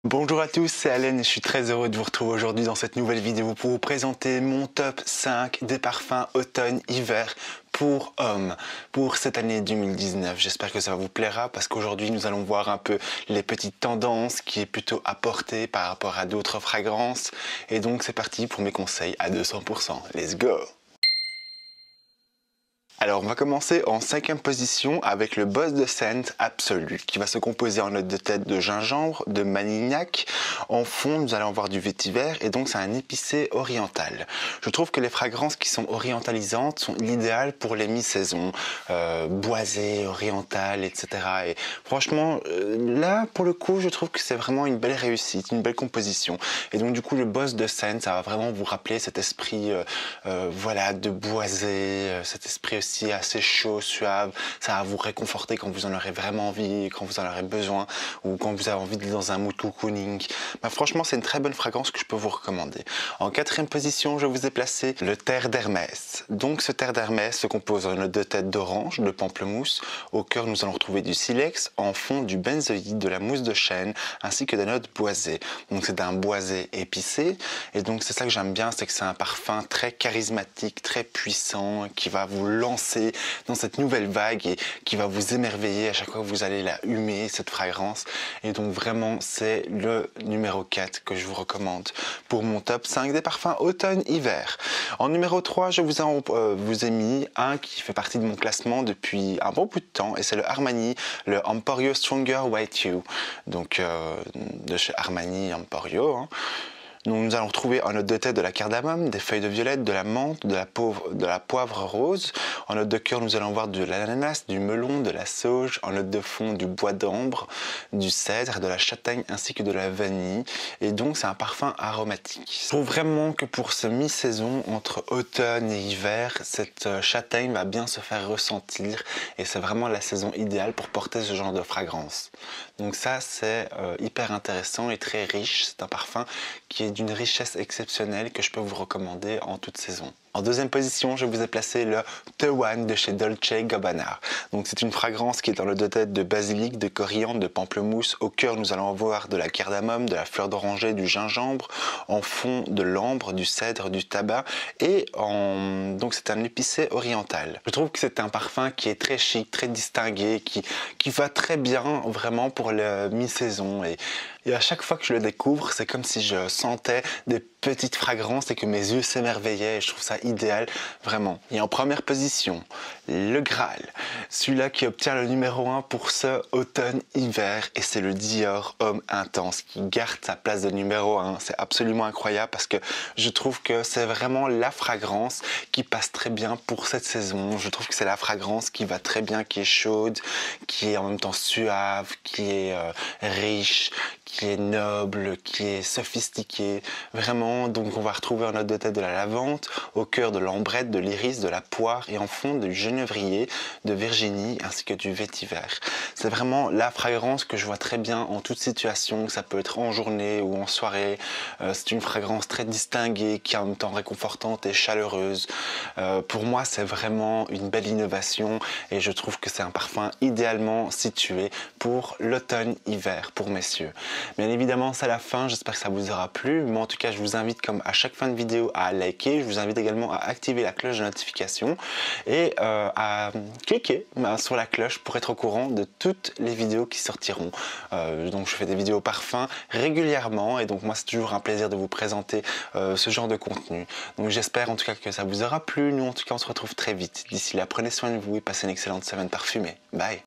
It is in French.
Bonjour à tous, c'est Allen et je suis très heureux de vous retrouver aujourd'hui dans cette nouvelle vidéo pour vous présenter mon top 5 des parfums automne-hiver pour hommes pour cette année 2019. J'espère que ça vous plaira parce qu'aujourd'hui nous allons voir un peu les petites tendances qui est plutôt apportées par rapport à d'autres fragrances. Et donc c'est parti pour mes conseils à 200%. Let's go! Alors on va commencer en 5e position avec le Boss de Scent Absolu qui va se composer en note de tête de gingembre, de manignac. En fond nous allons avoir du vétiver et donc c'est un épicé oriental. Je trouve que les fragrances qui sont orientalisantes sont l'idéal pour les mi-saisons, boisées, orientales, etc. Et franchement là pour le coup je trouve que c'est vraiment une belle réussite, une belle composition. Et donc du coup le Boss de Scent ça va vraiment vous rappeler cet esprit voilà, de boisé, cet esprit aussi assez chaud, suave, ça va vous réconforter quand vous en aurez vraiment envie, quand vous en aurez besoin ou quand vous avez envie d'être dans un mood cocooning. Bah, franchement c'est une très bonne fragrance que je peux vous recommander. En 4e position je vous ai placé le Terre d'Hermès. Donc ce Terre d'Hermès se compose en note de tête d'orange, de pamplemousse, au cœur nous allons retrouver du silex, en fond du benzoïde, de la mousse de chêne ainsi que des notes boisées. Donc c'est un boisé épicé et donc c'est ça que j'aime bien, c'est que c'est un parfum très charismatique, très puissant qui va vous lancer dans cette nouvelle vague et qui va vous émerveiller à chaque fois que vous allez la humer, cette fragrance. Et donc vraiment c'est le numéro 4 que je vous recommande pour mon top 5 des parfums automne-hiver. En numéro 3 je vous ai mis un qui fait partie de mon classement depuis un bon bout de temps et c'est le Armani, le Emporio Stronger White Hue, donc de chez Armani Emporio, hein. Donc nous allons retrouver en note de tête de la cardamome, des feuilles de violette, de la menthe, de la poivre rose. En note de cœur, nous allons voir de l'ananas, du melon, de la sauge. En note de fond, du bois d'ambre, du cèdre, de la châtaigne ainsi que de la vanille. Et donc c'est un parfum aromatique. Je trouve vraiment que pour ce mi-saison, entre automne et hiver, cette châtaigne va bien se faire ressentir. Et c'est vraiment la saison idéale pour porter ce genre de fragrance. Donc ça c'est hyper intéressant et très riche. C'est un parfum qui est d'une richesse exceptionnelle que je peux vous recommander en toute saison. En 2e position, je vous ai placé le The One de chez Dolce & Gabbana. Donc c'est une fragrance qui est dans le de tête de basilic, de coriandre, de pamplemousse. Au cœur, nous allons avoir de la cardamome, de la fleur d'oranger, du gingembre. En fond, de l'ambre, du cèdre, du tabac. Et donc c'est un épicé oriental. Je trouve que c'est un parfum qui est très chic, très distingué, qui va très bien vraiment pour la mi-saison. Et à chaque fois que je le découvre, c'est comme si je sentais des petites fragrances et que mes yeux s'émerveillaient et je trouve ça idéal vraiment. Et en première position, le Graal, celui-là qui obtient le numéro 1 pour ce automne-hiver et c'est le Dior Homme Intense qui garde sa place de numéro 1. C'est absolument incroyable parce que je trouve que c'est vraiment la fragrance qui passe très bien pour cette saison. Je trouve que c'est la fragrance qui va très bien, qui est chaude, qui est en même temps suave, qui est riche, qui est noble, qui est sophistiqué, vraiment. Donc on va retrouver en note de tête de la lavande, au cœur de l'ambrette, de l'iris, de la poire et en fond du genévrier, de Virginie ainsi que du vétiver. C'est vraiment la fragrance que je vois très bien en toute situation, ça peut être en journée ou en soirée. C'est une fragrance très distinguée qui est en même temps réconfortante et chaleureuse. Pour moi c'est vraiment une belle innovation et je trouve que c'est un parfum idéalement situé pour l'automne-hiver pour messieurs. Bien évidemment c'est la fin, j'espère que ça vous aura plu, mais en tout cas je vous invite comme à chaque fin de vidéo à liker, je vous invite également à activer la cloche de notification et à cliquer sur la cloche pour être au courant de toutes les vidéos qui sortiront. Donc je fais des vidéos parfums régulièrement et donc moi c'est toujours un plaisir de vous présenter ce genre de contenu. Donc j'espère en tout cas que ça vous aura plu, nous en tout cas on se retrouve très vite. D'ici là prenez soin de vous et passez une excellente semaine parfumée. Bye!